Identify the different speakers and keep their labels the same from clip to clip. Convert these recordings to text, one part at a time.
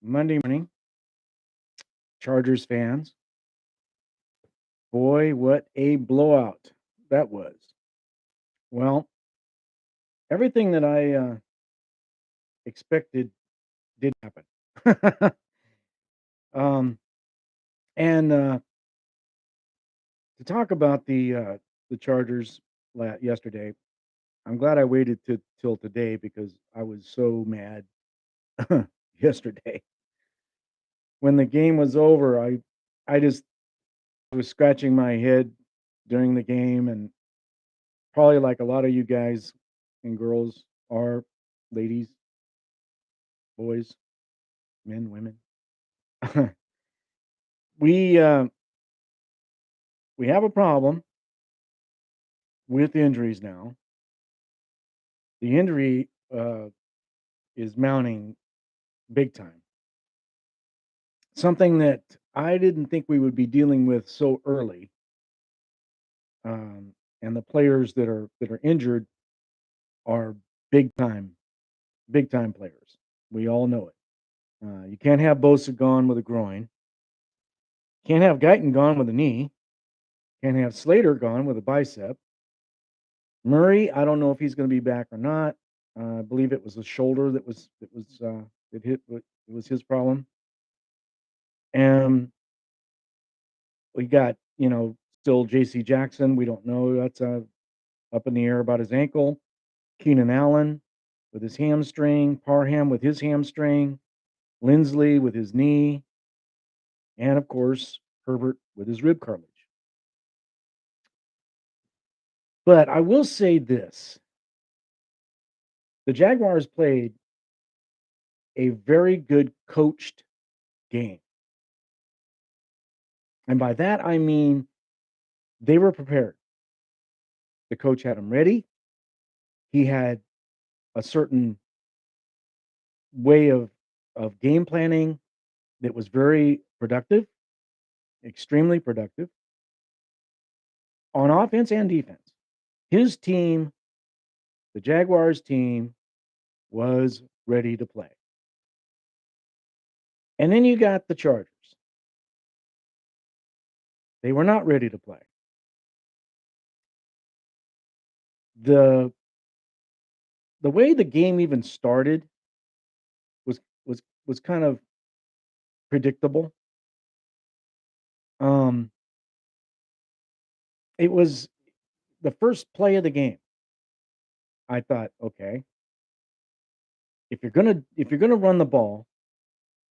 Speaker 1: Monday morning, Chargers fans. Boy, what a blowout that was. Well, everything that I expected did happen. um, and to talk about the Chargers yesterday, I'm glad I waited till today because I was so mad yesterday when the game was over. I just was scratching my head during the game, and probably like a lot of you guys and girls are, ladies, boys, men, women. we uh, we have a problem with injuries now. The injury is mounting big time. Something that I didn't think we would be dealing with so early. Um, and the players that are injured are big time, big time players. We all know it. You can't have Bosa gone with a groin. Can't have Guyton gone with a knee. Can't have Slater gone with a bicep. Murray, I don't know if he's going to be back or not. I believe it was the shoulder that hit. It was his problem. And we got still J.C. Jackson. We don't know. That's up in the air about his ankle. Keenan Allen with his hamstring. Parham with his hamstring. Lindsley with his knee, and of course Herbert with his rib cartilage. But I will say this: the Jaguars played a very good coached game. And by that, I mean they were prepared. The coach had them ready. He had a certain way of game planning that was very productive, extremely productive on offense and defense. His team, the Jaguars team, was ready to play. And then you got the Chargers. They were not ready to play. The the way the game even started was kind of predictable. Um, it was the first play of the game. I thought, okay, if you're gonna run the ball,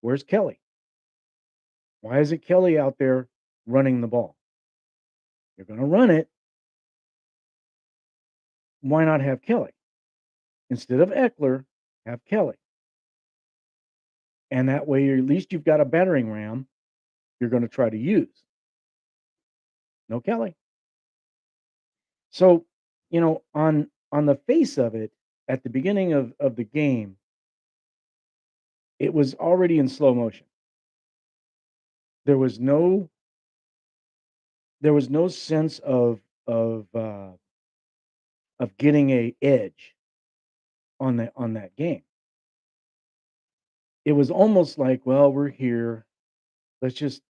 Speaker 1: where's Kelly? Why isn't Kelly out there running the ball? You're gonna run it. Why not have Kelly instead of Eckler? Have Kelly, and that way, at least you've got a battering ram. You're going to try to use no Kelly. So, on the face of it, at the beginning of the game, it was already in slow motion. There was no there was no sense of getting a edge on that game. It was almost like, well, we're here. Let's just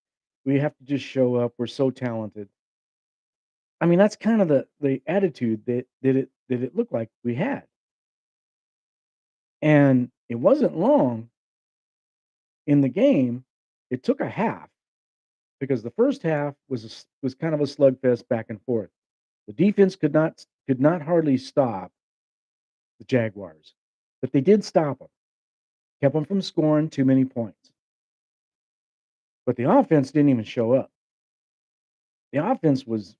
Speaker 1: we have to just show up. We're so talented. I mean, that's kind of the attitude that it looked like we had. And it wasn't long in the game. It took a half because the first half was kind of a slugfest back and forth. The defense could not hardly stop the Jaguars, but they did stop them, kept them from scoring too many points. But the offense didn't even show up. The offense was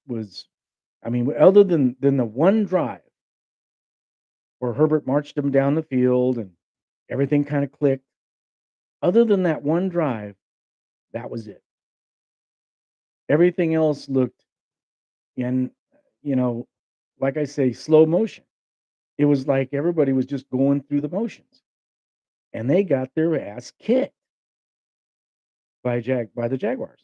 Speaker 1: I mean, other than the one drive where Herbert marched them down the field and everything kind of clicked. Other than that one drive, that was it. Everything else looked in, you know, like I say, slow motion. It was like everybody was just going through the motions, and they got their ass kicked by the Jaguars.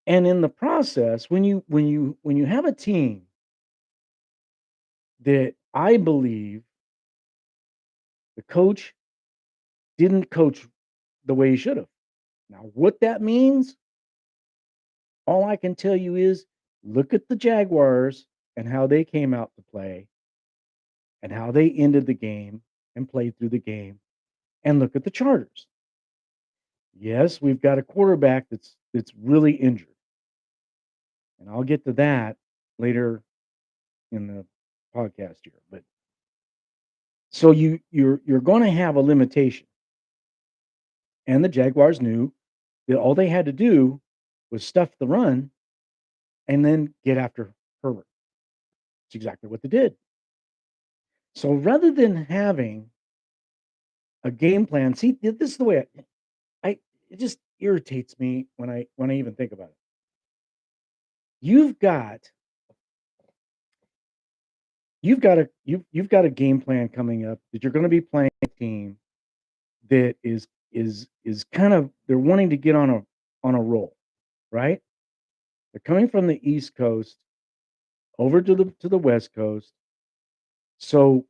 Speaker 1: And in the process, when you have a team that I believe the coach didn't coach the way he should have. Now, what that means, all I can tell you is look at the Jaguars and how they came out to play and how they ended the game and played through the game, and look at the Chargers. Yes, we've got a quarterback that's really injured, and I'll get to that later in the podcast here. But so you're going to have a limitation, and the Jaguars knew that all they had to do was stuff the run and then get after Herbert. It's exactly what they did. So rather than having a game plan, see, this is the way I it just irritates me when I even think about it. You've got you've got a game plan coming up that you're going to be playing a team that is kind of they're wanting to get on a roll, right? They're coming from the East Coast over to the West Coast. So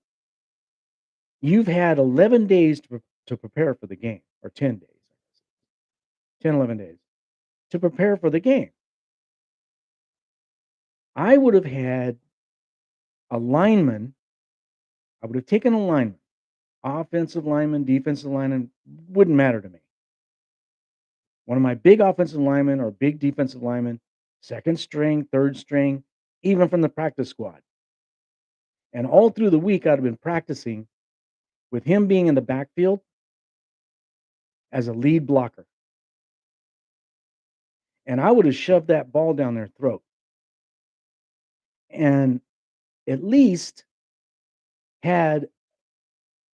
Speaker 1: you've had 11 days to prepare for the game, or 10 days, 10, 11 days to prepare for the game. I would have had a lineman, I would have taken a lineman, offensive lineman, defensive lineman, wouldn't matter to me. One of my big offensive linemen or big defensive linemen, second string, third string, even from the practice squad. And all through the week, I'd have been practicing with him being in the backfield as a lead blocker. And I would have shoved that ball down their throat and at least had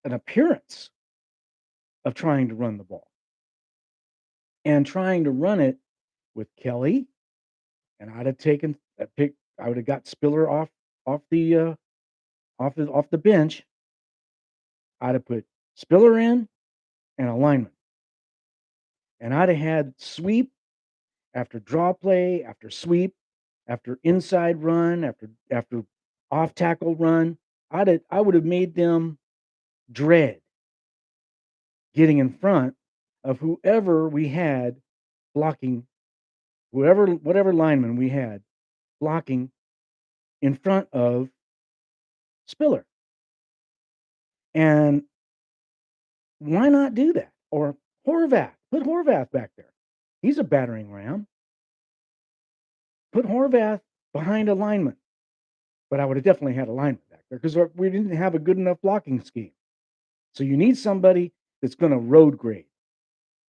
Speaker 1: an appearance of trying to run the ball and trying to run it with Kelly. And I'd have taken a pick. I would have got Spiller off off the bench. I'd have put Spiller in and a lineman, and I'd have had sweep after draw play after sweep after inside run after off tackle run. I would have made them dread getting in front of whoever we had blocking, whatever lineman we had blocking in front of Spiller. And why not do that? Or Horvath, put Horvath back there. He's a battering ram. Put Horvath behind a lineman. But I would have definitely had a lineman back there because we didn't have a good enough blocking scheme. So you need somebody that's going to road grade,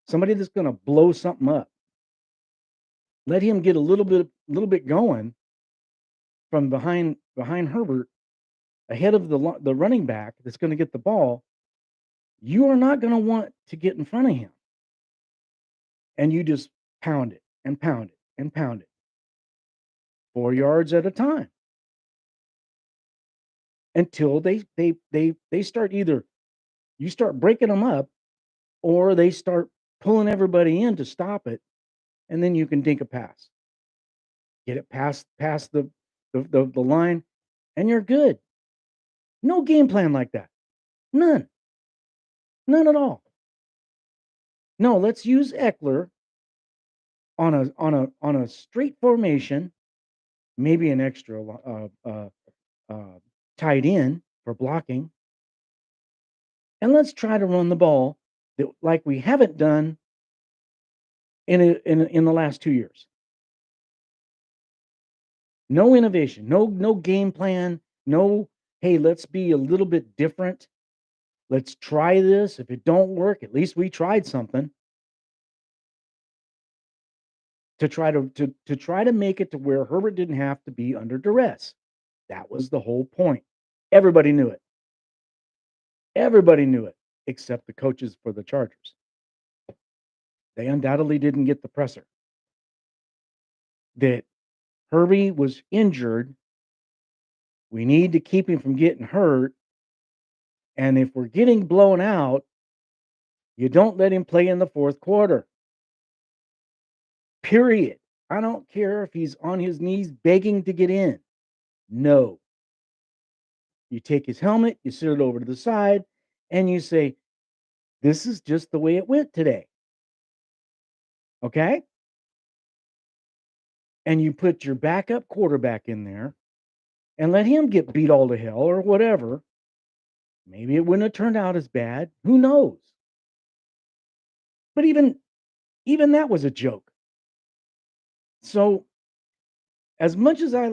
Speaker 1: somebody that's going to blow something up. Let him get a little bit going from behind Herbert, ahead of the running back that's going to get the ball. You are not going to want to get in front of him, and you just pound it and pound it and pound it, 4 yards at a time, until they start, either you start breaking them up or they start pulling everybody in to stop it, and then you can dink a pass, get it past the line, and you're good. No game plan like that. None. None at all. No, let's use Eckler on a straight formation, maybe an extra tight end for blocking, and let's try to run the ball like we haven't done in the last 2 years. No innovation, no game plan, no, hey, let's be a little bit different. Let's try this. If it don't work, at least we tried something to try to make it to where Herbert didn't have to be under duress. That was the whole point. Everybody knew it. Everybody knew it, except the coaches for the Chargers. They undoubtedly didn't get the presser that Herbie was injured. We need to keep him from getting hurt. And if we're getting blown out, you don't let him play in the fourth quarter. Period. I don't care if he's on his knees begging to get in. No. You take his helmet, you sit it over to the side, and you say, this is just the way it went today. okay? And you put your backup quarterback in there and let him get beat all to hell or whatever, maybe it wouldn't have turned out as bad. Who knows? But even that was a joke. So as much as I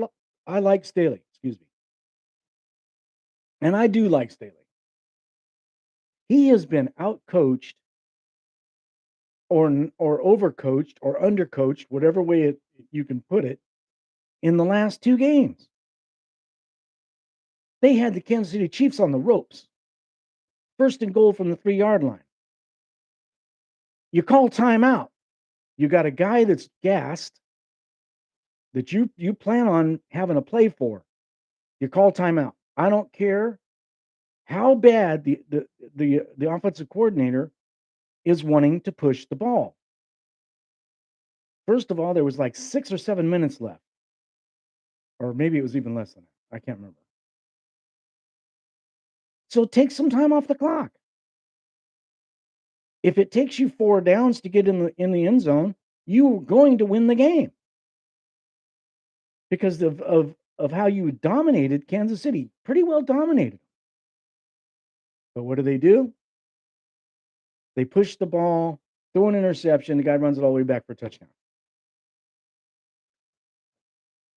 Speaker 1: like Staley, excuse me, and I do like Staley, he has been outcoached or overcoached or undercoached, whatever way you can put it, in the last 2 games. They had the Kansas City Chiefs on the ropes. First and goal from the 3-yard line. You call timeout. You got a guy that's gassed that you plan on having a play for. You call timeout. I don't care how bad the offensive coordinator is wanting to push the ball. First of all, there was like 6 or 7 minutes left, or maybe it was even less than that. I can't remember. So take some time off the clock. If it takes you 4 downs to get in the end zone, you're going to win the game because of how you dominated Kansas City. Pretty well dominated. But what do? They push the ball, throw an interception, the guy runs it all the way back for a touchdown.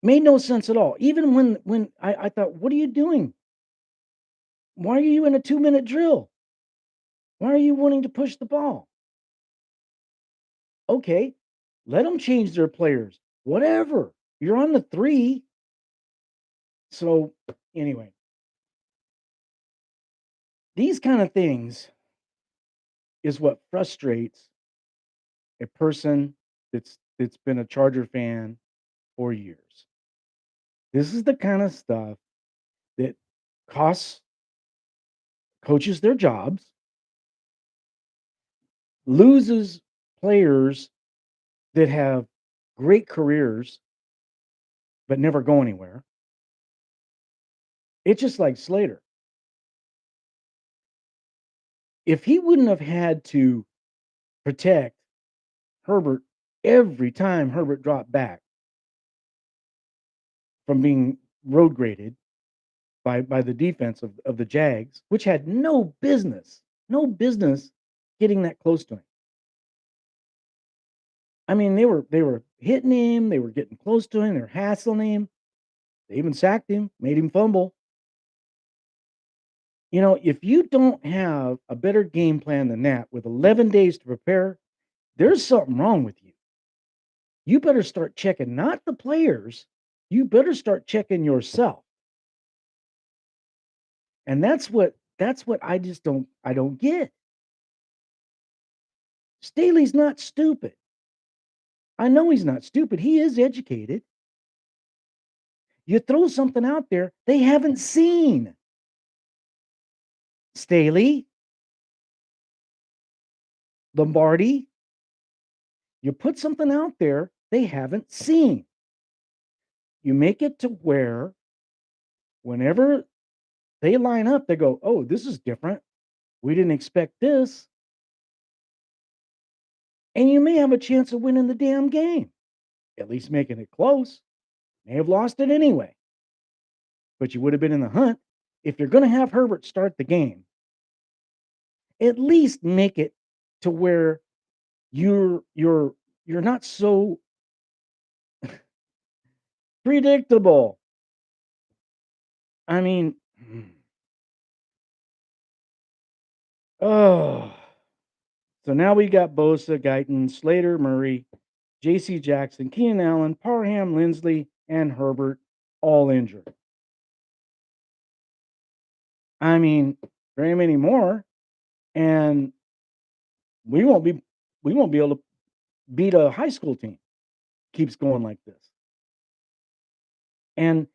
Speaker 1: Made no sense at all. Even when I thought, "What are you doing? Why are you in a 2-minute drill? Why are you wanting to push the ball?" Okay, let them change their players. Whatever. You're on the 3. So, anyway, these kind of things is what frustrates a person that's been a Charger fan for years. This is the kind of stuff that costs coaches their jobs, loses players that have great careers but never go anywhere. It's just like Slater. If he wouldn't have had to protect Herbert every time Herbert dropped back from being road graded by the defense of the Jags, which had no business getting that close to him. I mean, they were hitting him, they were getting close to him, they were hassling him. They even sacked him, made him fumble. If you don't have a better game plan than that with 11 days to prepare, there's something wrong with you. You better start checking not the players, you better start checking yourself. And that's what I don't get. Staley's not stupid. I know he's not stupid. He is educated. You throw something out there they haven't seen. Staley, Lombardi, you put something out there they haven't seen. You make it to where whenever they line up, they go, "Oh, this is different. We didn't expect this." And you may have a chance of winning the damn game, at least making it close. May have lost it anyway, but you would have been in the hunt. If you're going to have Herbert start the game, at least make it to where you're not so predictable. I mean, oh, so now we got Bosa, Guyton, Slater, Murray, J.C. Jackson, Keenan Allen, Parham, Lindsley, and Herbert all injured. I mean, very many more, and we won't be we won't be able to beat a high school team. Keeps going like this. And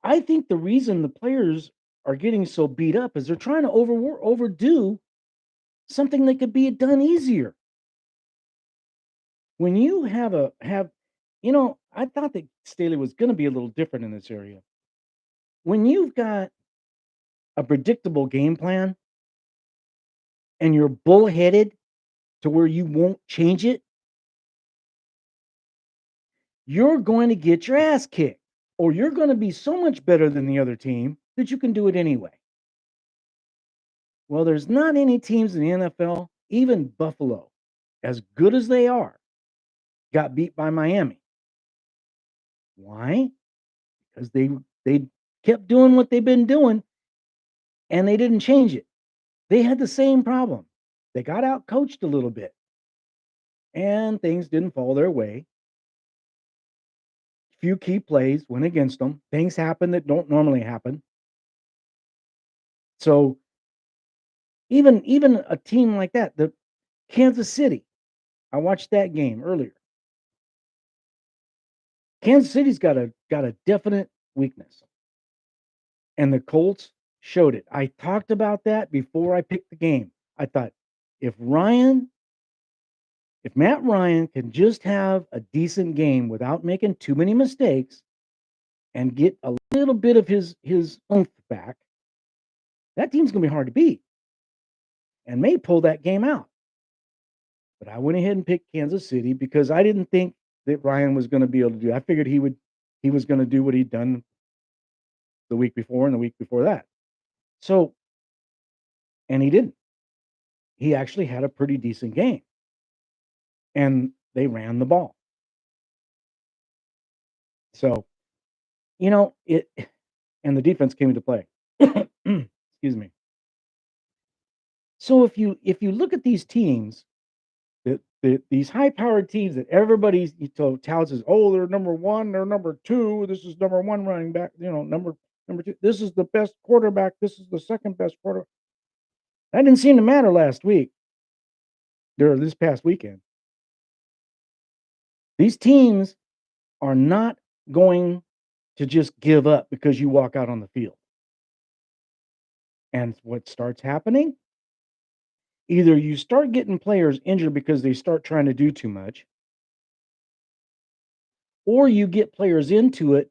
Speaker 1: I think the reason the players are getting so beat up is they're trying to overdo something that could be done easier. When you I thought that Staley was going to be a little different in this area. When you've got a predictable game plan and you're bullheaded to where you won't change it, you're going to get your ass kicked, or you're going to be so much better than the other team that you can do it anyway. Well, there's not any teams in the NFL, even Buffalo, as good as they are, got beat by Miami. Why? Because they kept doing what they've been doing and they didn't change it. They had the same problem. They got out coached a little bit and things didn't fall their way. Few key plays went against them. Things happen that don't normally happen. So even a team like that, the Kansas City, I watched that game earlier. Kansas City's got a definite weakness, and the Colts showed it. I talked about that before I picked the game. I thought if Ryan, if Matt Ryan can just have a decent game without making too many mistakes and get a little bit of his oomph back, that team's gonna be hard to beat and may pull that game out. But I went ahead and picked Kansas City because I didn't think that Ryan was gonna be able to do it. I figured he was gonna do what he'd done the week before and the week before that. So, and he didn't. He actually had a pretty decent game, and they ran the ball. So, it and the defense came into play. Excuse me. So if you look at these teams, these high powered teams that everybody touts as, oh, they're number one, they're number two. This is number one running back. Number two. This is the best quarterback. This is the second best quarterback. That didn't seem to matter last week. Or this past weekend. These teams are not going to just give up because you walk out on the field. And what starts happening? Either you start getting players injured because they start trying to do too much, or you get players into it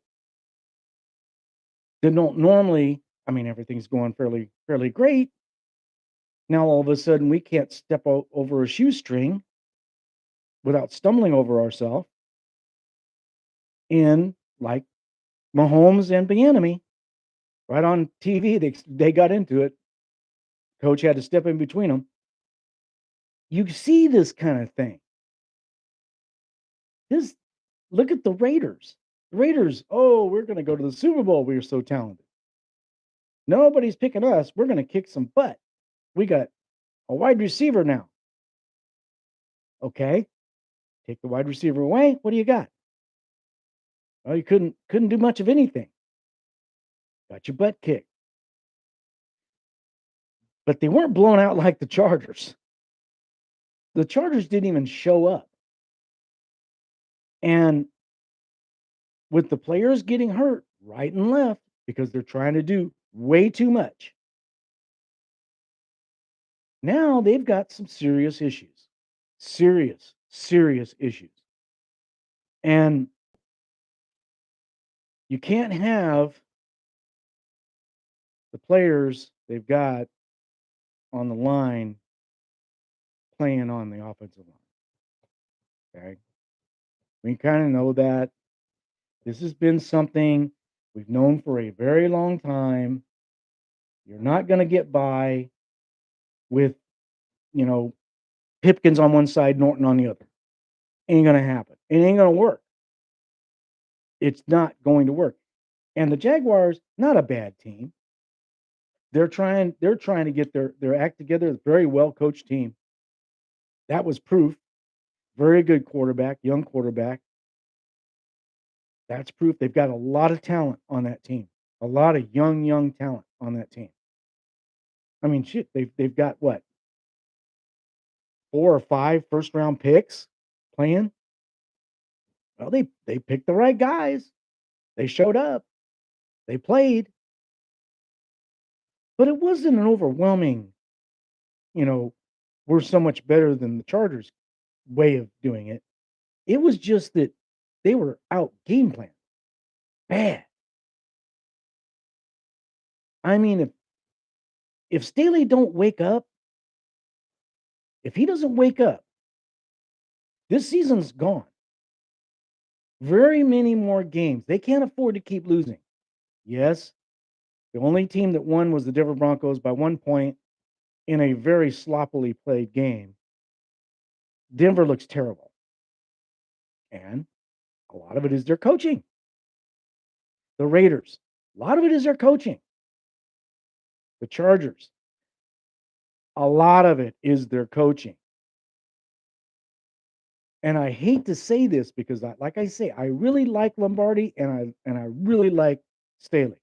Speaker 1: that don't normally. I mean, everything's going fairly great. Now all of a sudden we can't step over a shoestring without stumbling over ourselves. And like Mahomes and Bieniemy, right on TV, they got into it. Coach had to step in between them. You see this kind of thing. This Look at the Raiders. The Raiders, oh, we're going to go to the Super Bowl. We are so talented. Nobody's picking us. We're going to kick some butt. We got a wide receiver now. Okay. Take the wide receiver away. What do you got? Well, you couldn't do much of anything. Got your butt kicked. But they weren't blown out like the Chargers. The Chargers didn't even show up. And with the players getting hurt right and left because they're trying to do way too much, now they've got some serious issues. Serious issues. And you can't have the players they've got on the line playing on the offensive line. Okay. We kind of know that this has been something we've known for a very long time. You're not going to get by with, you know, Pipkins on one side, Norton on the other. Ain't going to happen. It ain't going to work. It's not going to work. And the Jaguars, not a bad team. They're trying to get their act together. A very well coached team. That was proof. Very good quarterback, young quarterback. That's proof they've got a lot of talent on that team. A lot of young talent on that team. I mean, shit, they've got what? 4 or 5 first round picks playing. Well, they picked the right guys. They showed up. They played. But it wasn't an overwhelming, you know, we're so much better than the Chargers way of doing it. It was just that they were out game plan. Bad. I mean, if Staley don't wake up, if he doesn't wake up, this season's gone. Very many more games. They can't afford to keep losing. Yes, the only team that won was the Denver Broncos by 1 point in a very sloppily played game. Denver looks terrible, and a lot of it is their coaching. The Raiders, a lot of it is their coaching. The Chargers, a lot of it is their coaching. And I hate to say this because like I say, I really like Lombardi and I really like Staley.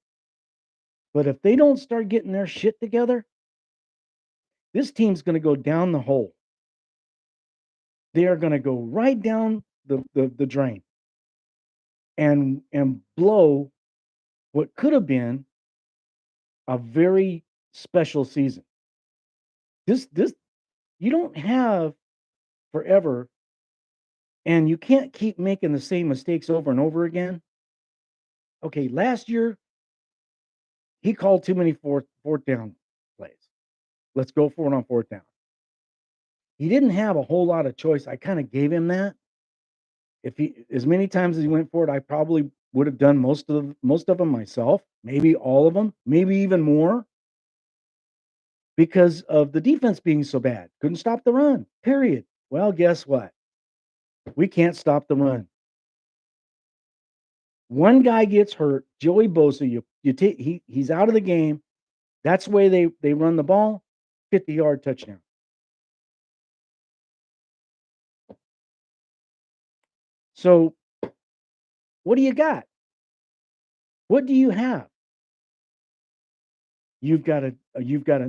Speaker 1: But if they don't start getting their shit together, this team's going to go down the hole. They are going to go right down the drain and blow what could have been a very special season. This you don't have forever, and you can't keep making the same mistakes over and over again. Okay, last year he called too many fourth down plays. Let's go for it on fourth down. He didn't have a whole lot of choice. I kind of gave him that. If he as many times as he went for it, I probably would have done most of them myself, maybe all of them, maybe even more because of the defense being so bad. Couldn't stop the run. Period. Well, guess what? We can't stop the run. One guy gets hurt, Joey Bosa, you take he's out of the game. That's the way they run the ball, 50-yard touchdown. So, what do you got? What do you have? You've got a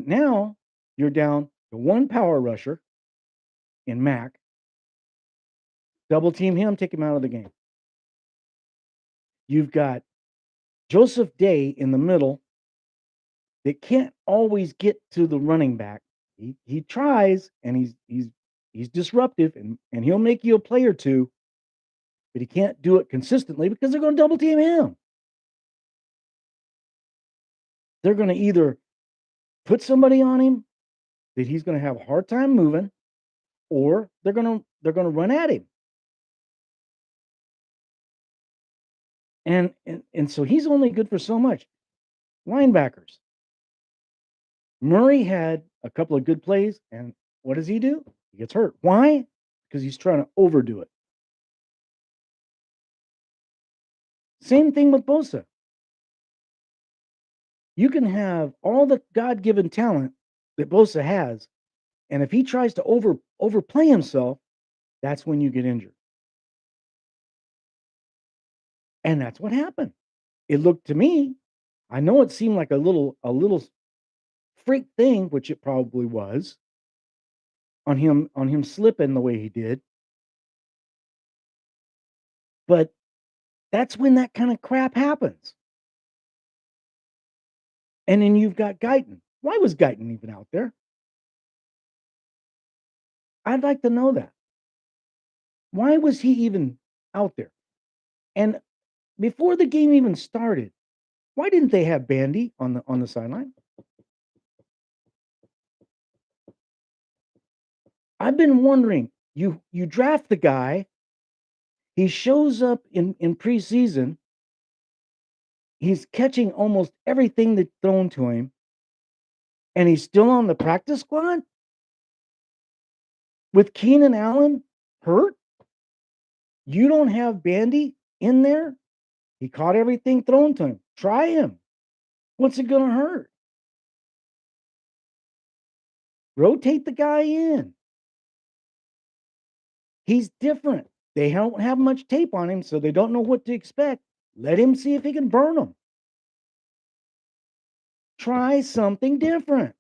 Speaker 1: now you're down to one power rusher in Mac. Double team him, take him out of the game. You've got Joseph Day in the middle that can't always get to the running back. He tries and he's disruptive and he'll make you a play or two, but he can't do it consistently because they're going to double team him. They're going to either put somebody on him that he's going to have a hard time moving, or they're going to run at him. And so he's only good for so much. Linebackers. Murray had a couple of good plays, and what does he do? He gets hurt. Why? Because he's trying to overdo it. Same thing with Bosa. You can have all the God-given talent that Bosa has, and if he tries to overplay himself, that's when you get injured. And that's what happened. It looked to me, I know it seemed like a little freak thing, which it probably was, on him slipping the way he did. But that's when that kind of crap happens. And then you've got Guyton. Why was Guyton even out there? I'd like to know that. Why was he even out there? And before the game even started, why didn't they have Bandy on the sideline? I've been wondering. You draft the guy, he shows up in preseason, he's catching almost everything that's thrown to him, and he's still on the practice squad with Keenan Allen hurt. You don't have Bandy in there. He caught everything thrown to him. Try him. What's it going to hurt? Rotate the guy in. He's different. They don't have much tape on him, so they don't know what to expect. Let him see if he can burn them. Try something different.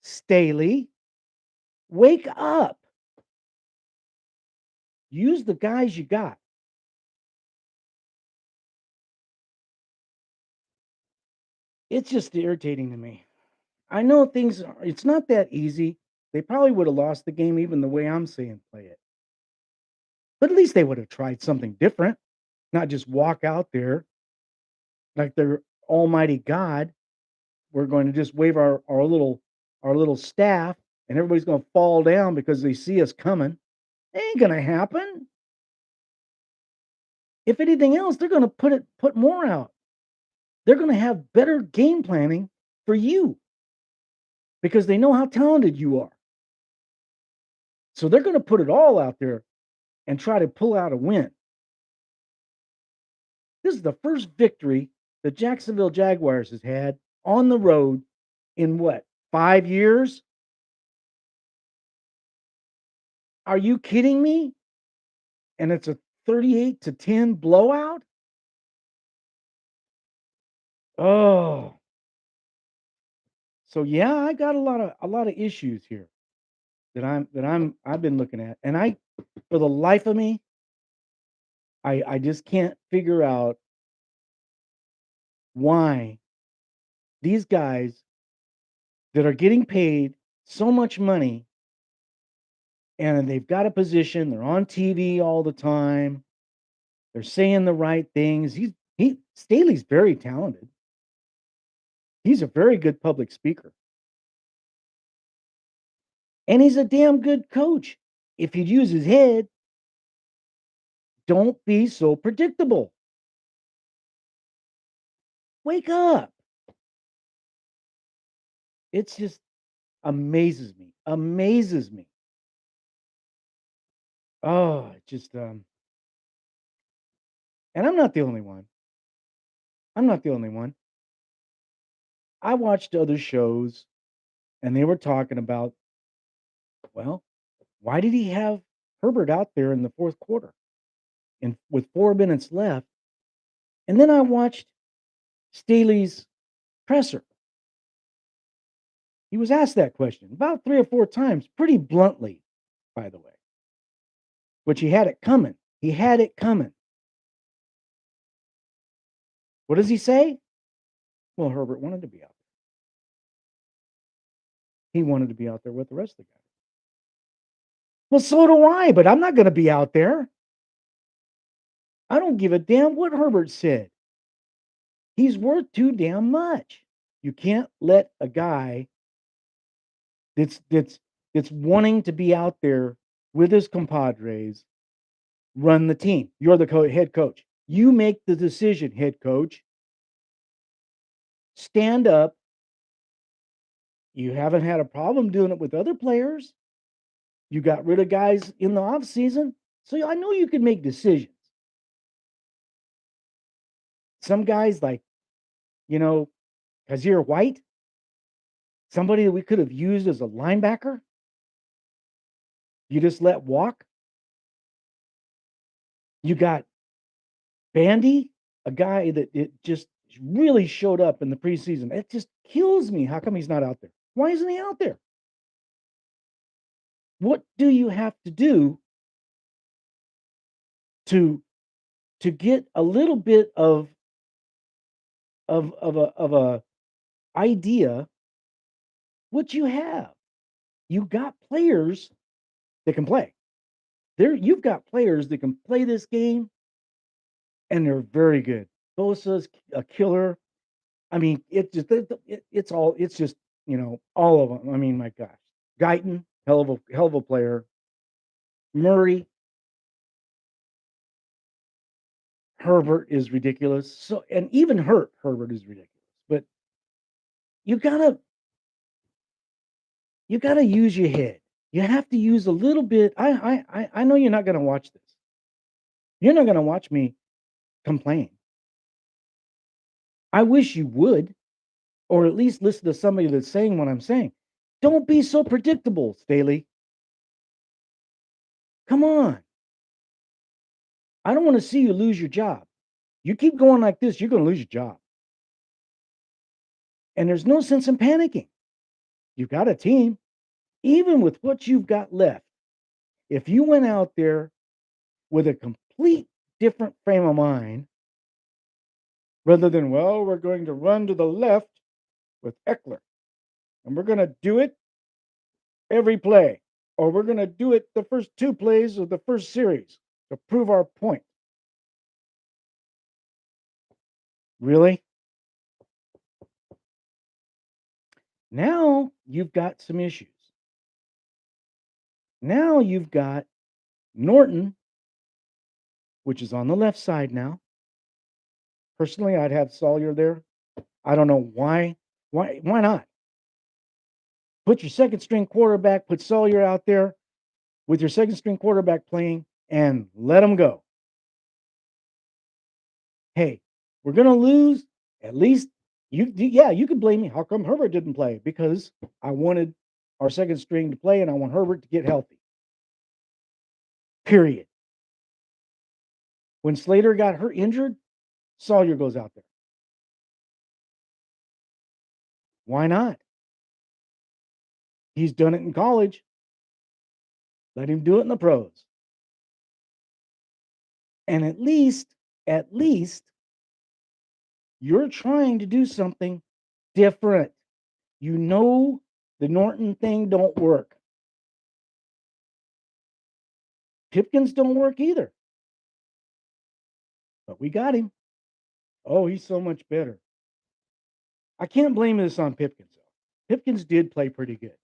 Speaker 1: Staley, wake up. Use the guys you got. It's just irritating to me. I know it's not that easy. They probably would have lost the game even the way I'm saying play it. But at least they would have tried something different, not just walk out there like they're almighty God. We're going to just wave our little staff and everybody's going to fall down because they see us coming. It ain't going to happen. If anything else, they're gonna put more out. They're gonna have better game planning for you because they know how talented you are. So they're gonna put it all out there and try to pull out a win. This is the first victory the Jacksonville Jaguars has had on the road in what, 5 years? Are you kidding me? And it's a 38-10 blowout? Oh. So yeah, I got a lot of issues here I've been looking at. And I for the life of me, I just can't figure out why these guys that are getting paid so much money and they've got a position, they're on TV all the time, they're saying the right things. He Staley's very talented. He's a very good public speaker. And he's a damn good coach. If he'd use his head, don't be so predictable. Wake up. It's just amazes me. Amazes me. Oh, it just and I'm not the only one. I'm not the only one. I watched other shows and they were talking about, well, why did he have Herbert out there in the fourth quarter and with 4 minutes left? And then I watched Staley's presser. He was asked that question about 3 or 4 times, pretty bluntly, by the way, which he had it coming. He had it coming. What does he say? Well, Herbert wanted to be out there. He wanted to be out there with the rest of the guys. Well, so do I, but I'm not going to be out there. I don't give a damn what Herbert said. He's worth too damn much. You can't let a guy that's that's that's wanting to be out there with his compadres run the team. You're the head coach. You make the decision, head coach. Stand up. You haven't had a problem doing it with other players. You got rid of guys in the off season, so I know you can make decisions. Some guys like, you know, Kazir White, somebody that we could have used as a linebacker, you just let walk. You got Bandy, a guy that it just really showed up in the preseason. It just kills me. How come he's not out there? Why isn't he out there? What do you have to do to get a little bit of a idea what you have? You got players that can play. You've got players that can play this game, and they're very good. Bosa's a killer. I mean, it's just all of them. I mean, my gosh, Guyton, hell of a player. Murray, Herbert is ridiculous. So, and even Herbert is ridiculous. But you gotta you gotta use your head. You have to use a little bit. I know you're not gonna watch this. You're not gonna watch me complain. I wish you would, or at least listen to somebody that's saying what I'm saying. Don't be so predictable, Staley. Come on. I don't want to see you lose your job. You keep going like this, you're going to lose your job. And there's no sense in panicking. You've got a team. Even with what you've got left, if you went out there with a complete different frame of mind, rather than, well, we're going to run to the left with Eckler, and we're going to do it every play, or we're going to do it the first 2 plays of the first series to prove our point. Really? Now you've got some issues. Now you've got Norton which is on the left side now. Personally, I'd have Sawyer there. I don't know why. Why not? Put your second string quarterback, put Sawyer out there with your second string quarterback playing and let him go. Hey, we're going to lose. At least you could blame me. How come Herbert didn't play? Because I wanted our second string to play and I want Herbert to get healthy. Period. When Slater got hurt injured, Sawyer goes out there. Why not? He's done it in college. Let him do it in the pros. And at least you're trying to do something different. You know the Norton thing don't work. Pipkins don't work either. But we got him. Oh, he's so much better. I can't blame this on Pipkins, though. Pipkins did play pretty good.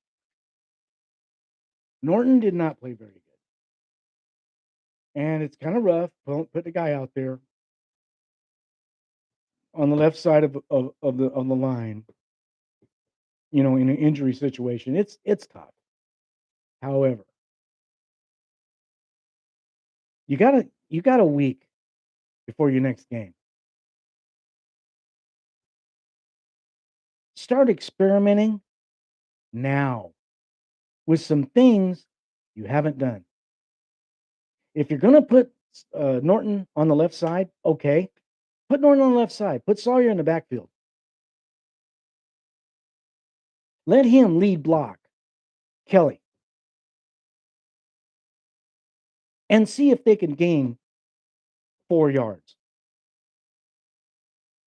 Speaker 1: Norton did not play very good. And it's kind of rough. Put the guy out there on the left side of the line, in an injury situation. It's tough. However, you got a week before your next game. Start experimenting now with some things you haven't done. If you're going to put Norton on the left side, okay. Put Norton on the left side. Put Sawyer in the backfield. Let him lead block Kelly and see if they can gain 4 yards,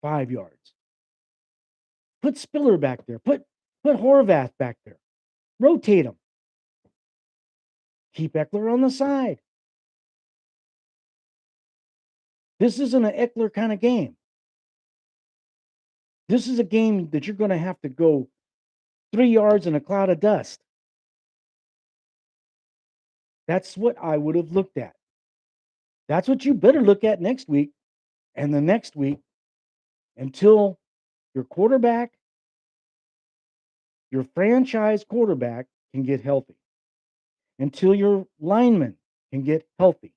Speaker 1: 5 yards. Put Spiller back there. Put Horvath back there. Rotate them. Keep Eckler on the side. This isn't an Eckler kind of game. This is a game that you're going to have to go 3 yards in a cloud of dust. That's what I would have looked at. That's what you better look at next week and the next week until your quarterback, your franchise quarterback can get healthy, until your lineman can get healthy.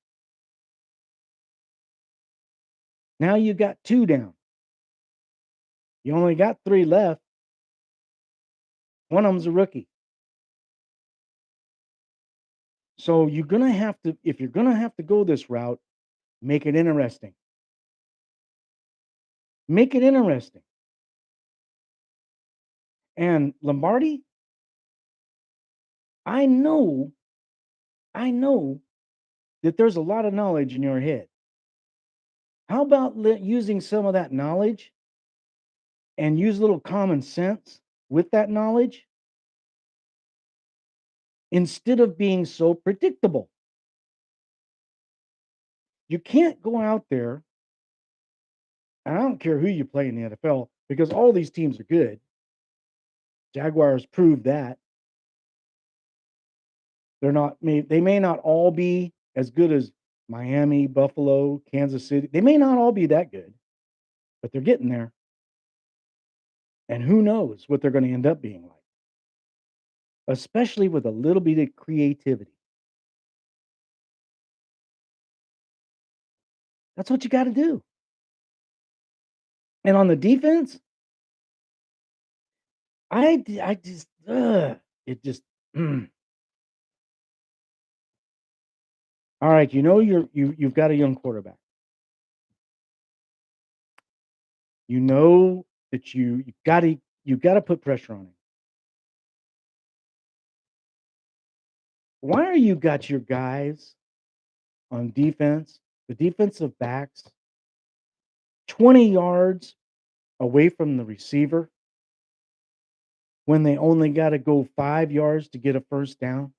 Speaker 1: Now you got 2 down. You only got 3 left. One of them's a rookie. So you're going to have to, if you're going to have to go this route, make it interesting. Make it interesting. And Lombardi, I know that there's a lot of knowledge in your head. How about using some of that knowledge and use a little common sense with that knowledge instead of being so predictable? You can't go out there, and I don't care who you play in the NFL because all these teams are good. Jaguars proved that. They may not all be as good as Miami, Buffalo, Kansas City. They may not all be that good, but they're getting there. And who knows what they're going to end up being like, especially with a little bit of creativity. That's what you got to do. And on the defense, it just. All right, you've got a young quarterback. You know that you got to put pressure on him. Why are you got your guys on defense, the defensive backs, 20 yards away from the receiver when they only got to go 5 yards to get a first down?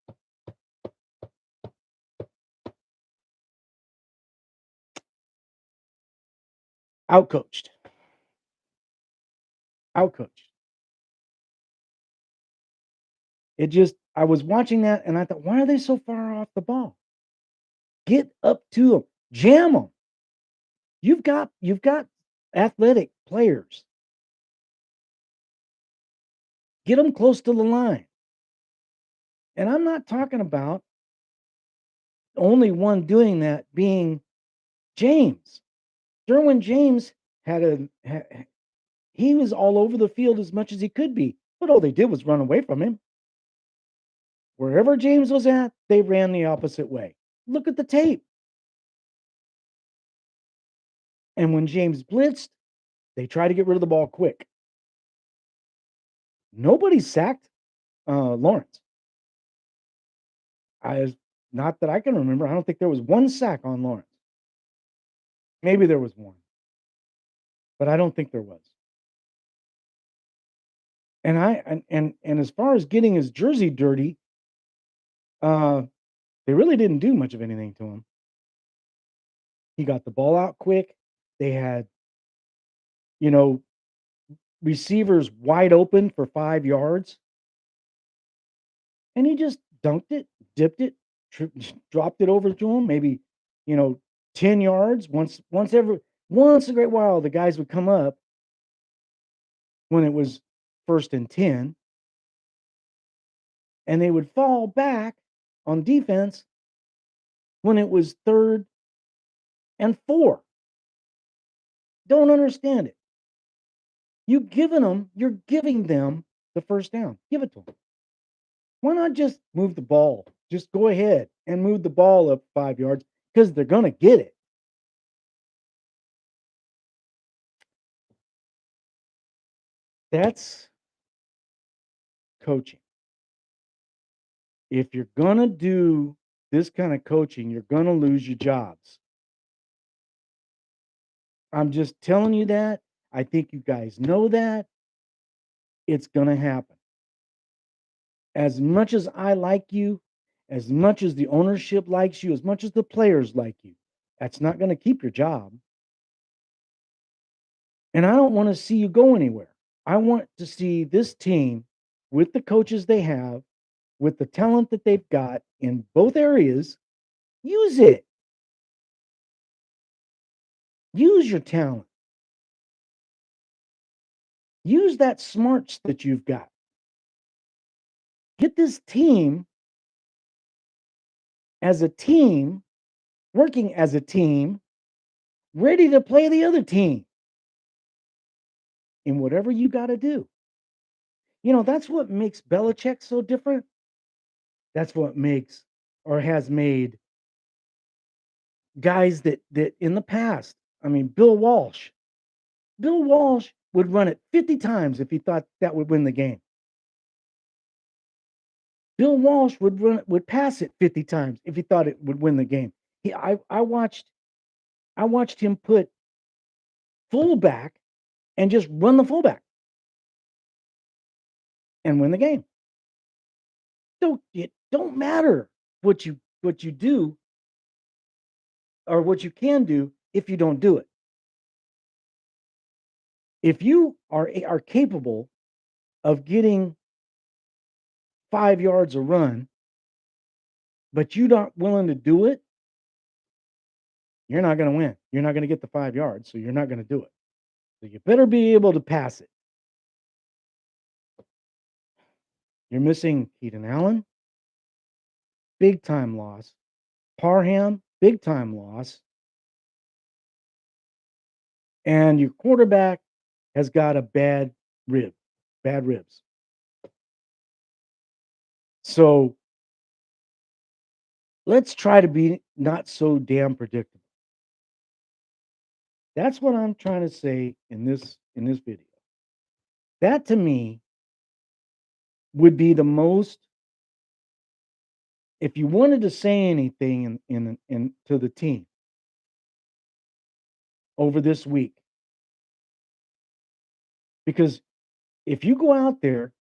Speaker 1: Outcoached. I was watching that and I thought, why are they so far off the ball? Get up to them. Jam them. You've got athletic players. Get them close to the line. And I'm not talking about the only one doing that being James. Derwin James had he was all over the field as much as he could be, but all they did was run away from him. Wherever James was at, they ran the opposite way. Look at the tape. And when James blitzed, they tried to get rid of the ball quick. Nobody sacked Lawrence. Not that I can remember. I don't think there was one sack on Lawrence. Maybe there was one, but I don't think there was. And as far as getting his jersey dirty, uh, they really didn't do much of anything to him. He got the ball out quick. They had, you know, receivers wide open for 5 yards, and he just dunked it, dipped it, dropped it over to him. Maybe, 10 yards. Once a great while, the guys would come up when it was 1st and 10, and they would fall back on defense when it was 3rd and 4. Don't understand it. You're giving them the first down. Give it to them. Why not just move the ball? Just go ahead and move the ball up 5 yards because they're going to get it. That's coaching. If you're going to do this kind of coaching, you're going to lose your jobs. I'm just telling you that. I think you guys know that. It's going to happen. As much as I like you, as much as the ownership likes you, as much as the players like you, that's not going to keep your job. And I don't want to see you go anywhere. I want to see this team with the coaches they have, with the talent that they've got in both areas, use it. Use your talent. Use that smarts that you've got. Get this team as a team, working as a team, ready to play the other team in whatever you got to do. That's what makes Belichick so different. That's what makes or has made guys that in the past, I mean, Bill Walsh would run it 50 times if he thought that would win the game. Bill Walsh would pass it 50 times if he thought it would win the game. I watched him put fullback and just run the fullback and win the game. It don't matter what you do or what you can do if you don't do it. If you are capable of getting 5 yards a run, but you're not willing to do it, you're not going to win. You're not going to get the 5 yards, so you're not going to do it. So you better be able to pass it. You're missing Keaton Allen, big time loss. Parham, big time loss. And your quarterback has got a bad ribs. So let's try to be not so damn predictable. That's what I'm trying to say in this video. That to me would be the most, if you wanted to say anything in to the team over this week. Because if you go out there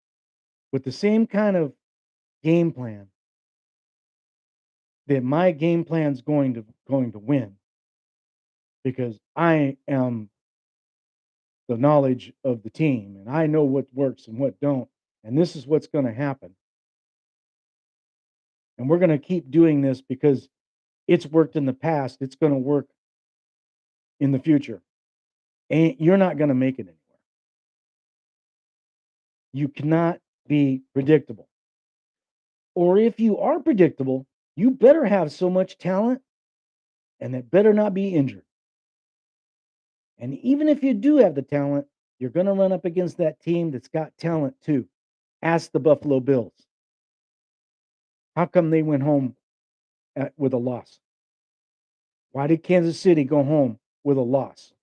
Speaker 1: with the same kind of game plan, that my game plan's going to win, because I am the knowledge of the team and I know what works and what don't, and this is what's going to happen. And we're going to keep doing this because It's worked in the past. It's going to work in the future. And you're not going to make it anywhere. You cannot be predictable. Or if you are predictable, you better have so much talent and that better not be injured. And even if you do have the talent, you're going to run up against that team that's got talent too. Ask the Buffalo Bills. How come they went home with a loss? Why did Kansas City go home with a loss?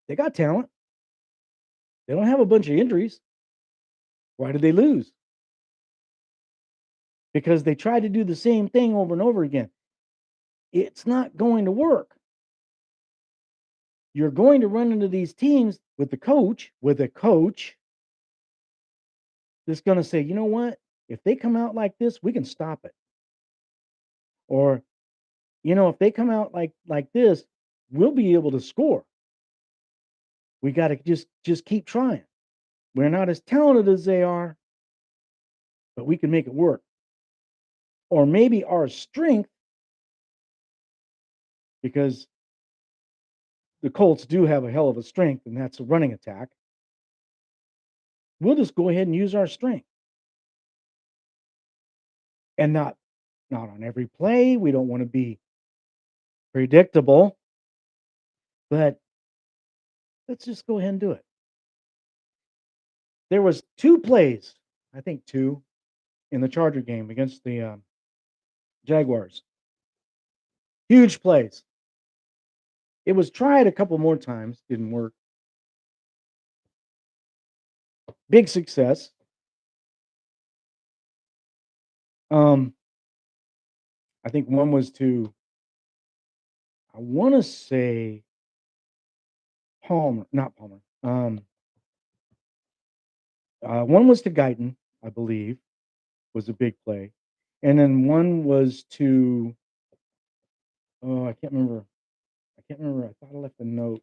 Speaker 1: They got talent. They don't have a bunch of injuries. Why did they lose? Because they tried to do the same thing over and over again. It's not going to work. You're going to run into these teams with a coach that's going to say, you know what? If they come out like this, we can stop it. Or, if they come out like this, we'll be able to score. We got to just keep trying. We're not as talented as they are, but we can make it work. Or maybe our strength, because the Colts do have a hell of a strength, and that's a running attack. We'll just go ahead and use our strength. And not on every play. We don't want to be predictable, but let's just go ahead and do it. There was 2 plays, I think 2, in the Charger game against the Jaguars. Huge plays. It was tried a couple more times, didn't work. Big success. I think one was to, I want to say Palmer, not Palmer. One was to Guyton, I believe, was a big play, and then one was to, oh, I can't remember. I thought I left a note.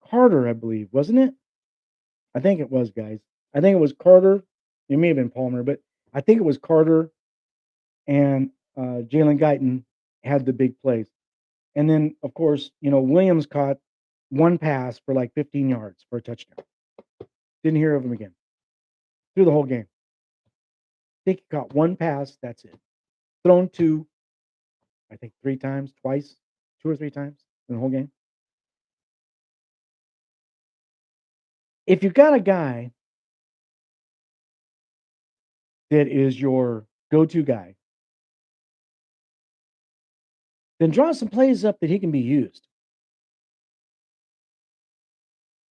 Speaker 1: Carter, I believe, wasn't it? I think it was, guys. I think it was Carter. It may have been Palmer, but I think it was Carter and Jalen Guyton had the big plays. And then, of course, Williams caught one pass for like 15 yards for a touchdown. Didn't hear of him again through the whole game. I think he caught one pass. That's it. Thrown to, I think, 3 times, twice, 2 or 3 times in the whole game. If you've got a guy that is your go-to guy, then draw some plays up that he can be used.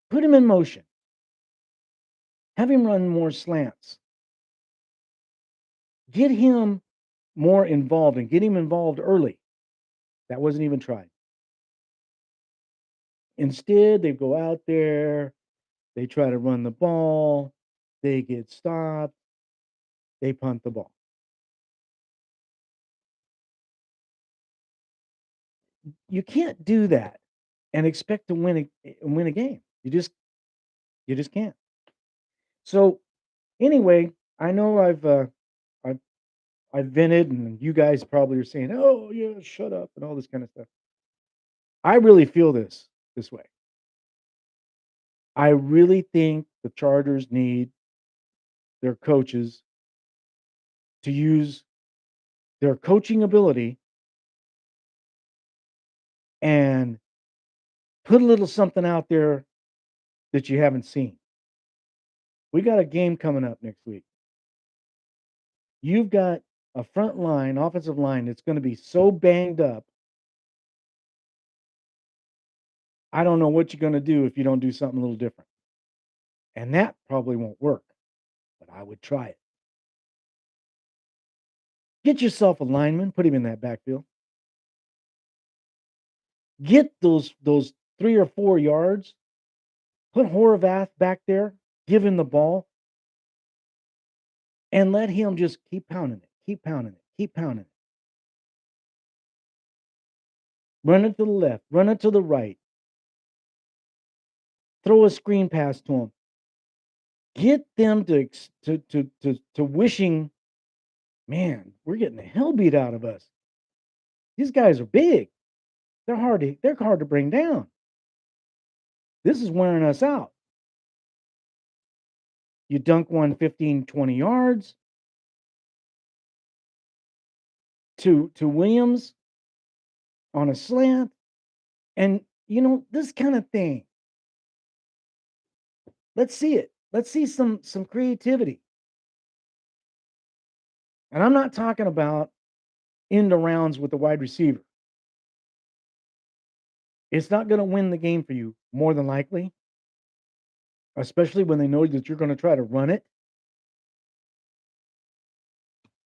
Speaker 1: Put him in motion. Have him run more slants. Get him more involved and get him involved early. That wasn't even tried. Instead, they go out there, they try to run the ball, they get stopped, they punt the ball. You can't do that and expect to win a game. You just can't. So anyway, I know I've vented, and you guys probably are saying, "Oh yeah, shut up," and all this kind of stuff. I really feel this way. I really think the Chargers need their coaches to use their coaching ability and put a little something out there that you haven't seen. We got a game coming up next week. You've got a front line, offensive line that's going to be so banged up. I don't know what you're going to do if you don't do something a little different. And that probably won't work, but I would try it. Get yourself a lineman, put him in that backfield. Get those 3 or 4 yards. Put Horvath back there, give him the ball, and let him just keep pounding it, keep pounding it, keep pounding it. Run it to the left, run it to the right. Throw a screen pass to him. Get them to wishing, man, we're getting the hell beat out of us. These guys are big. They're hard to bring down. This is wearing us out. You dunk one 15, 20 yards to Williams on a slant. And this kind of thing. Let's see it. Let's see some creativity. And I'm not talking about end arounds with the wide receiver. It's not going to win the game for you, more than likely, especially when they know that you're going to try to run it.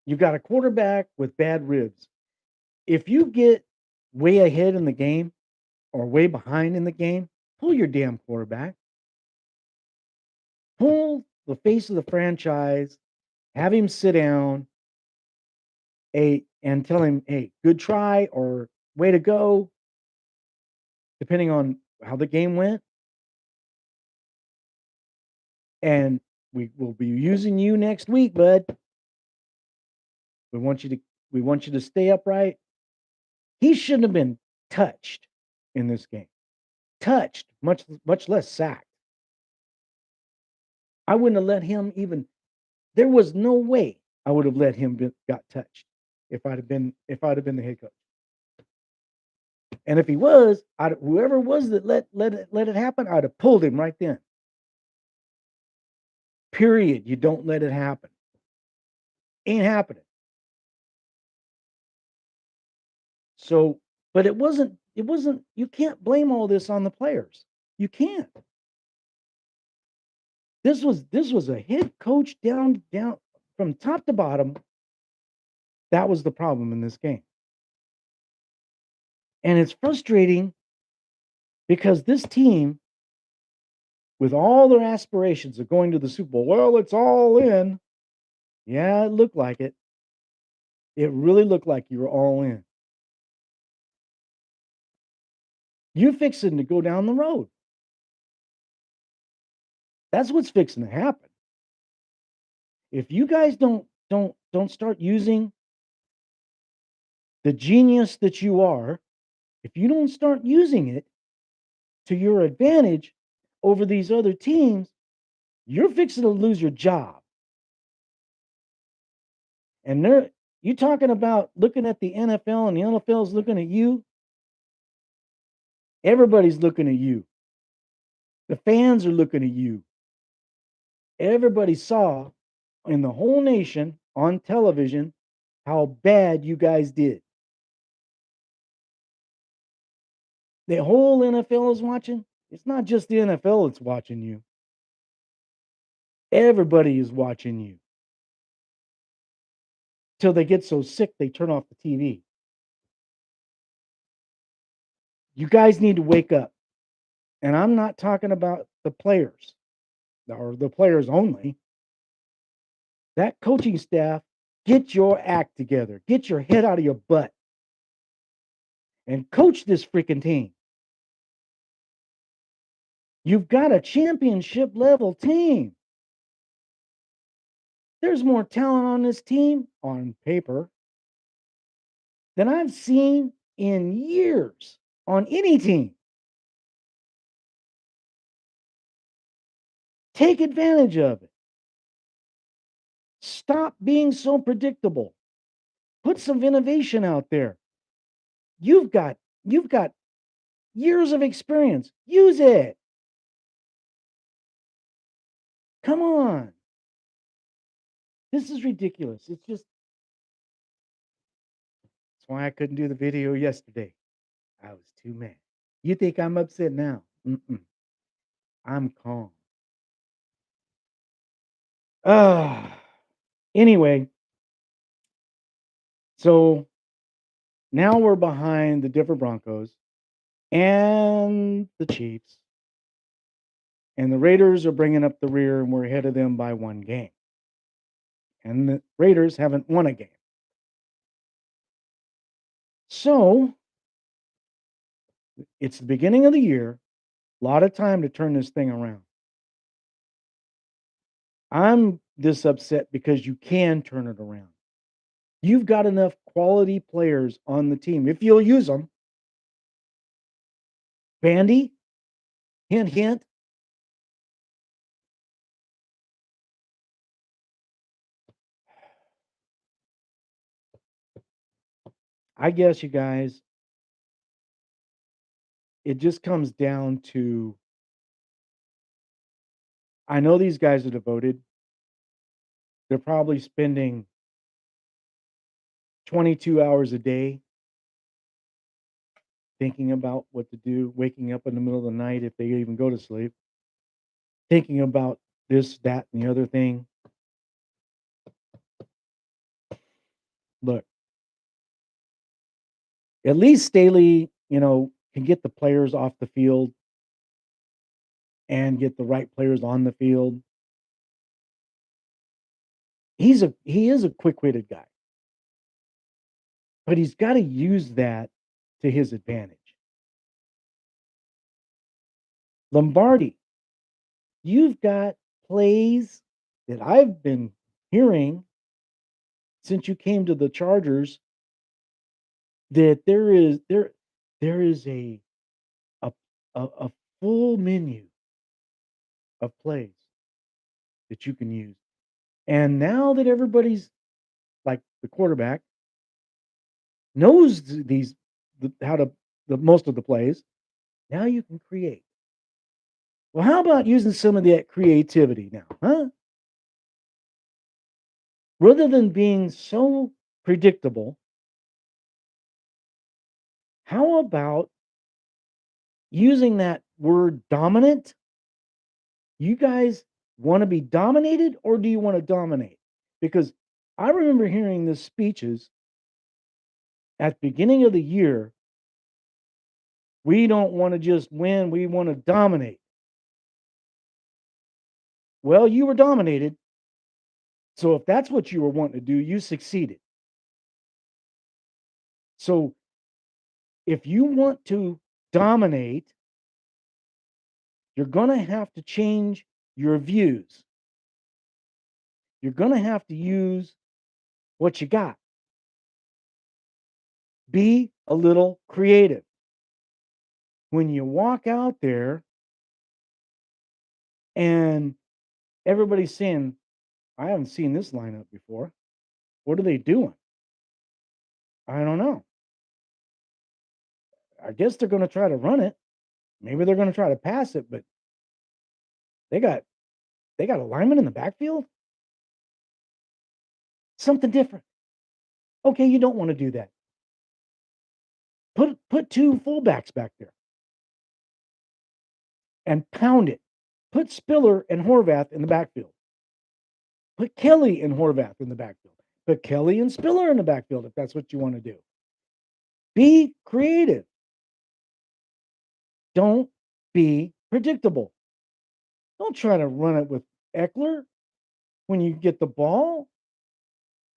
Speaker 1: You've got a quarterback with bad ribs. If you get way ahead in the game or way behind in the game, pull your damn quarterback. Pull the face of the franchise, have him sit down, and tell him, hey, good try or way to go, depending on how the game went. And we will be using you next week, bud. We want you to stay upright. He shouldn't have been touched in this game. Touched, much less sacked. I wouldn't have let him even. There was no way I would have let him got touched if I'd have been the head coach. And if he was, whoever was that let it happen, I'd have pulled him right then. Period. You don't let it happen. Ain't happening. So, but it wasn't, you can't blame all this on the players. You can't. This was a head coach down from top to bottom. That was the problem in this game. And it's frustrating because this team, with all their aspirations of going to the Super Bowl, well, it's all in. Yeah, it looked like it. It really looked like you were all in. You're fixing to go down the road. That's what's fixing to happen. If you guys don't start using the genius that you are, if you don't start using it to your advantage over these other teams, you're fixing to lose your job. And you talking about looking at the NFL and the NFL is looking at you. Everybody's looking at you. The fans are looking at you. Everybody saw in the whole nation on television how bad you guys did. The whole NFL is watching. It's not just the NFL that's watching you. Everybody is watching you. Till they get so sick they turn off the TV. You guys need to wake up. And I'm not talking about the players or the players only. That coaching staff, get your act together. Get your head out of your butt and coach this freaking team. You've got a championship level team. There's more talent on this team on paper than I've seen in years on any team. Take advantage of it. Stop being so predictable. Put some innovation out there. You've got years of experience. Use it. Come on. This is ridiculous. It's just that's why I couldn't do the video yesterday. I was too mad. You think I'm upset now? I'm calm. Anyway, so now we're behind the Denver Broncos and the Chiefs. And the Raiders are bringing up the rear, and we're ahead of them by one game. And the Raiders haven't won a game. So it's the beginning of the year. A lot of time to turn this thing around. I'm this upset because you can turn it around. You've got enough quality players on the team, if you'll use them. Bandy, hint, hint. I guess you guys, it just comes down to I know these guys are devoted. They're probably spending 22 hours a day thinking about what to do, waking up in the middle of the night if they even go to sleep, thinking about this, that, and the other thing. Look, at least Staley, can get the players off the field and get the right players on the field. He is a quick-witted guy, but he's got to use that to his advantage. Lombardi, you've got plays that I've been hearing since you came to the Chargers that there is a a full menu of plays that you can use. And now that everybody's like the quarterback knows how to the most of the plays, now you can create. Well, how about using some of that creativity now, huh? Rather than being so predictable, how about using that word dominant? You guys want to be dominated or do you want to dominate? Because I remember hearing the speeches at the beginning of the year. We don't want to just win, we want to dominate. Well, you were dominated. So if that's what you were wanting to do, you succeeded. So if you want to dominate, you're going to have to change your views. You're going to have to use what you got. Be a little creative. When you walk out there and everybody's saying, I haven't seen this lineup before. What are they doing? I don't know. I guess they're going to try to run it. Maybe they're going to try to pass it, but they got a lineman in the backfield. Something different. Okay, you don't want to do that. Put two fullbacks back there and pound it. Put Spiller and Horvath in the backfield. Put Kelly and Horvath in the backfield. Put Kelly and Spiller in the backfield if that's what you want to do. Be creative. Don't be predictable. Don't try to run it with Eckler when you get the ball.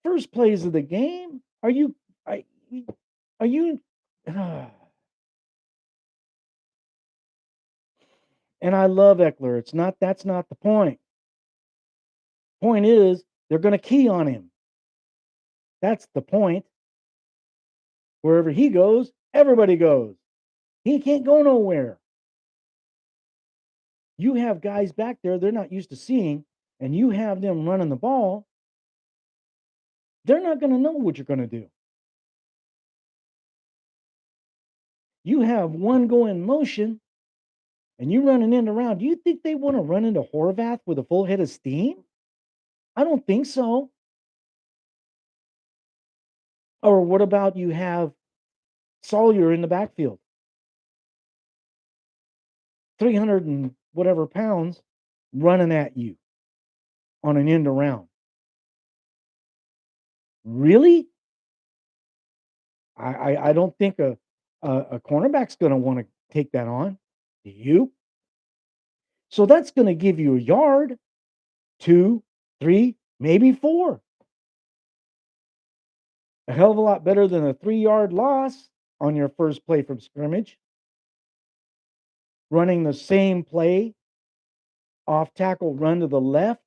Speaker 1: First plays of the game. Are you? Are you? And I love Eckler. That's not the point. Point is they're going to key on him. That's the point. Wherever he goes, everybody goes. He can't go nowhere. You have guys back there they're not used to seeing, and you have them running the ball. They're not going to know what you're going to do. You have one go in motion, and you running in around. Do you think they want to run into Horvath with a full head of steam? I don't think so. Or what about you have Sawyer in the backfield, 300 and whatever pounds, running at you on an end around? Really? I don't think a cornerback's going to want to take that on. Do you? So that's going to give you a yard, 2, 3, maybe 4. A hell of a lot better than a 3-yard loss on your first play from scrimmage. Running the same play, off tackle run to the left,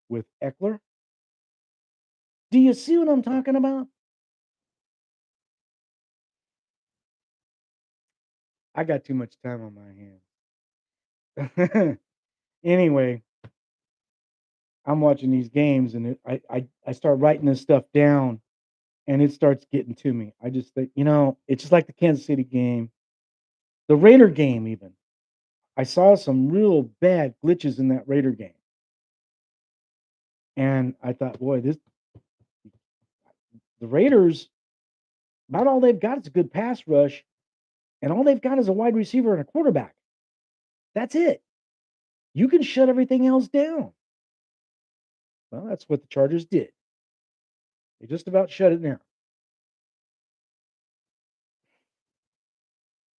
Speaker 1: with Eckler. Do you see what I'm talking about? I got too much time on my hands. Anyway, I'm watching these games and I start writing this stuff down and it starts getting to me. I just think, it's just like the Kansas City game, the Raider game, even. I saw some real bad glitches in that Raider game. And I thought, boy, the Raiders, about all they've got is a good pass rush, and all they've got is a wide receiver and a quarterback. That's it. You can shut everything else down. Well, that's what the Chargers did. They just about shut it down.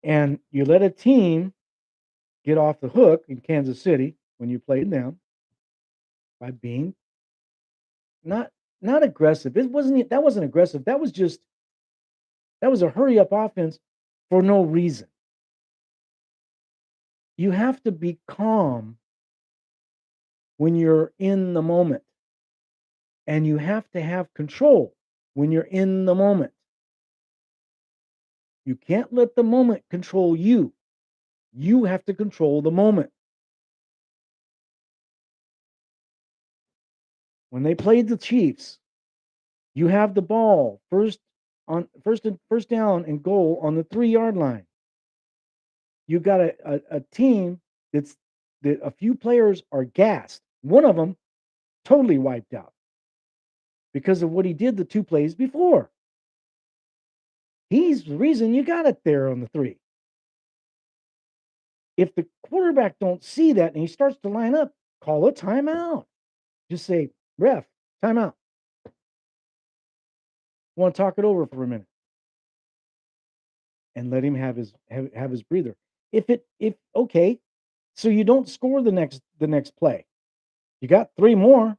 Speaker 1: And you let a team get off the hook in Kansas City when you played them by being not not aggressive. That wasn't aggressive. That was a hurry up offense for no reason. You have to be calm when you're in the moment, and you have to have control when you're in the moment. You can't let the moment control you. You have to control the moment. When they played the Chiefs, you have the ball first down and goal on the 3-yard line. You got a team that a few players are gassed. One of them totally wiped out because of what he did the 2 plays before. He's the reason you got it there on the 3. If the quarterback don't see that and he starts to line up, call a timeout. Just say, "Ref, timeout. Want to talk it over for a minute," and let him have his breather. If okay, so you don't score the next play. You got 3 more.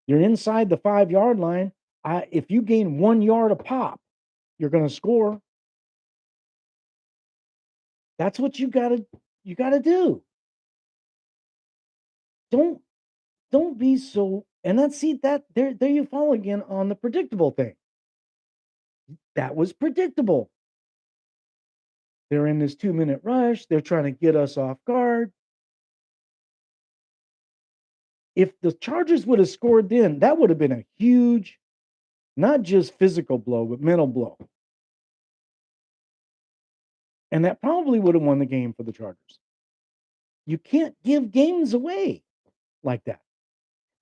Speaker 1: You're inside the 5-yard line. If you gain 1 yard a pop, you're going to score. That's what you gotta do. Don't don't be so. And that's see that there you fall again on the predictable thing. That was predictable. They're in this 2-minute rush. They're trying to get us off guard. If the Chargers would have scored then, that would have been a huge, not just physical blow, but mental blow. And that probably would have won the game for the Chargers. You can't give games away like that.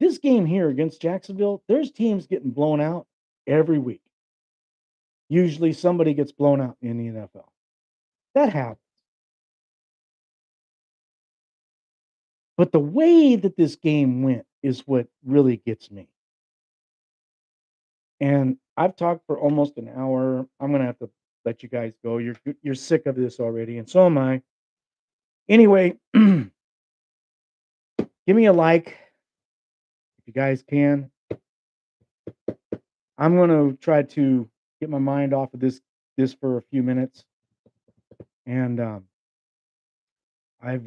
Speaker 1: This game here against Jacksonville, there's teams getting blown out every week. Usually somebody gets blown out in the NFL. That happens. But the way that this game went is what really gets me. And I've talked for almost an hour. I'm gonna have to let you guys go. You're sick of this already, and so am I. Anyway, give me a like if you guys can. I'm gonna try to get my mind off of this for a few minutes, and I've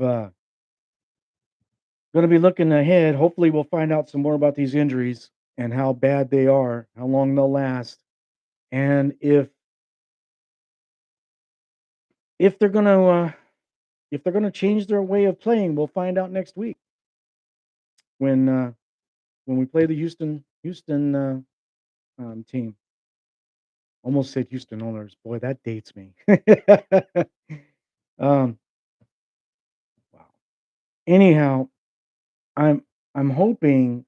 Speaker 1: gonna be looking ahead. Hopefully, we'll find out some more about these injuries and how bad they are, how long they'll last, and if they're gonna change their way of playing. We'll find out next week when we play the Houston team. Almost said Houston Oilers. Boy, that dates me. um, wow. Anyhow, I'm I'm hoping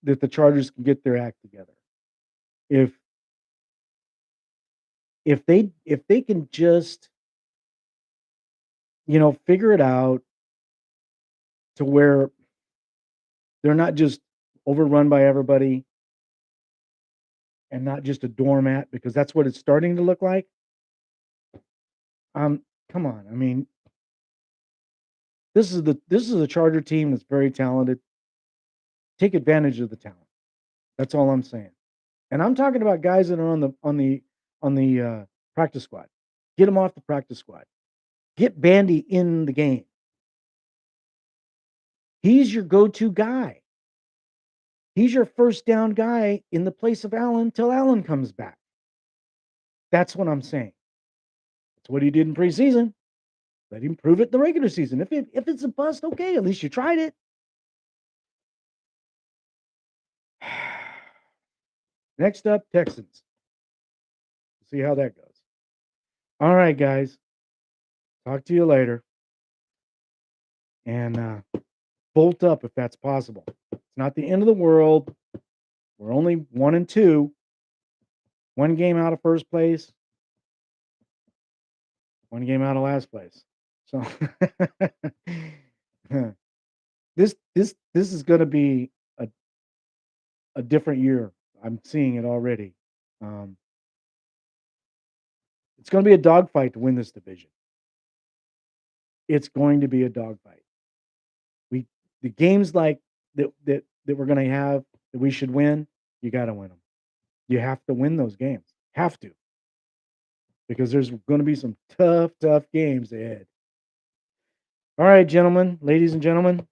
Speaker 1: that the Chargers can get their act together. If if they can just figure it out to where they're not just overrun by everybody and not just a doormat, because that's what it's starting to look like. Um, Come on. I mean, this is a Charger team that's very talented. Take advantage of the talent. That's all I'm saying. And I'm talking about guys that are on the practice squad. Get them off the practice squad. Get Bandy in the game. He's your go-to guy. He's your first down guy in the place of Allen till Allen comes back. That's what I'm saying. That's what he did in preseason. Let him prove it in the regular season. If it's a bust, okay, at least you tried it. Next up, Texans. See how that goes. All right, guys. Talk to you later. And bolt up if that's possible. It's not the end of the world. We're only 1-2. One game out of first place. One game out of last place. So this is going to be a different year. I'm seeing it already. Um, it's going to be a dogfight to win this division. It's going to be a dogfight. The games like that we're going to have that we should win. You got to win them. You have to win those games. Have to, because there's going to be some tough games ahead. All right, gentlemen, ladies and gentlemen,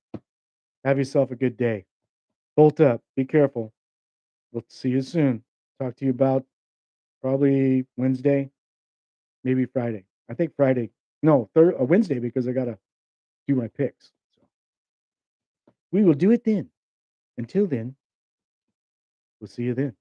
Speaker 1: have yourself a good day. Bolt up. Be careful. We'll see you soon. Talk to you about probably Wednesday, maybe Friday. I think Friday. No, Wednesday, because I gotta do my picks. So we will do it then. Until then, we'll see you then.